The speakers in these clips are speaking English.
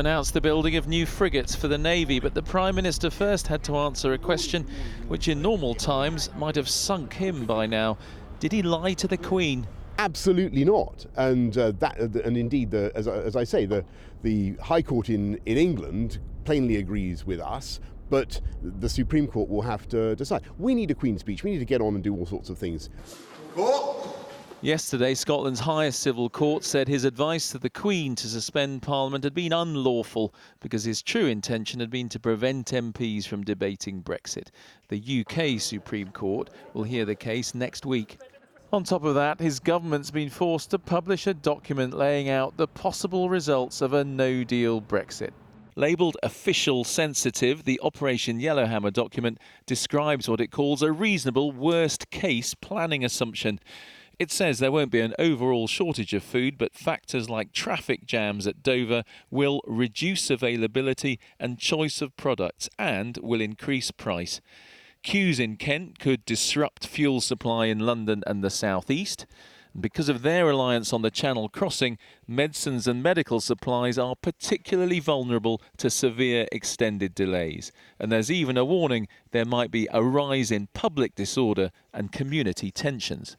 Announced the building of new frigates for the Navy, but the Prime Minister first had to answer a question which in normal times might have sunk him by now. Did he lie to the Queen? Absolutely not. And indeed, as I say, the High Court in England plainly agrees with us, but the Supreme Court will have to decide. We need a Queen's speech. We need to get on and do all sorts of things. Yesterday, Scotland's highest civil court said his advice to the Queen to suspend Parliament had been unlawful because his true intention had been to prevent MPs from debating Brexit. The UK Supreme Court will hear the case next week. On top of that, his government's been forced to publish a document laying out the possible results of a no-deal Brexit. Labelled official sensitive, the Operation Yellowhammer document describes what it calls a reasonable worst-case planning assumption. It says there won't be an overall shortage of food, but factors like traffic jams at Dover will reduce availability and choice of products and will increase price. Queues in Kent could disrupt fuel supply in London and the South East. Because of their reliance on the Channel crossing, medicines and medical supplies are particularly vulnerable to severe extended delays. And there's even a warning there might be a rise in public disorder and community tensions.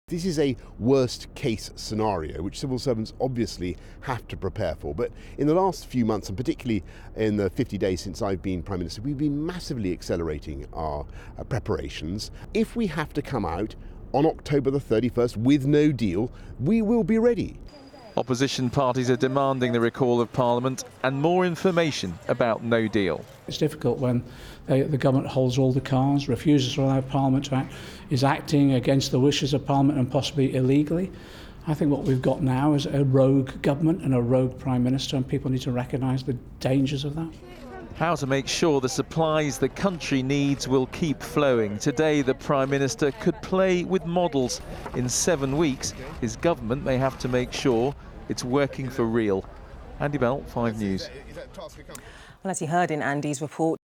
This is a worst-case scenario, which civil servants obviously have to prepare for. But in the last few months, and particularly in the 50 days since I've been Prime Minister, we've been massively accelerating our preparations. If we have to come out on October the 31st with no deal, we will be ready. Opposition parties are demanding the recall of Parliament and more information about no deal. It's difficult when the government holds all the cards, refuses to allow Parliament to act, is acting against the wishes of Parliament and possibly illegally. I think what we've got now is a rogue government and a rogue Prime Minister, and people need to recognise the dangers of that. How to make sure the supplies the country needs will keep flowing. Today, the Prime Minister could play with models. In 7 weeks, his government may have to make sure it's working for real. Andy Bell, 5 News. Well, as you heard in Andy's report,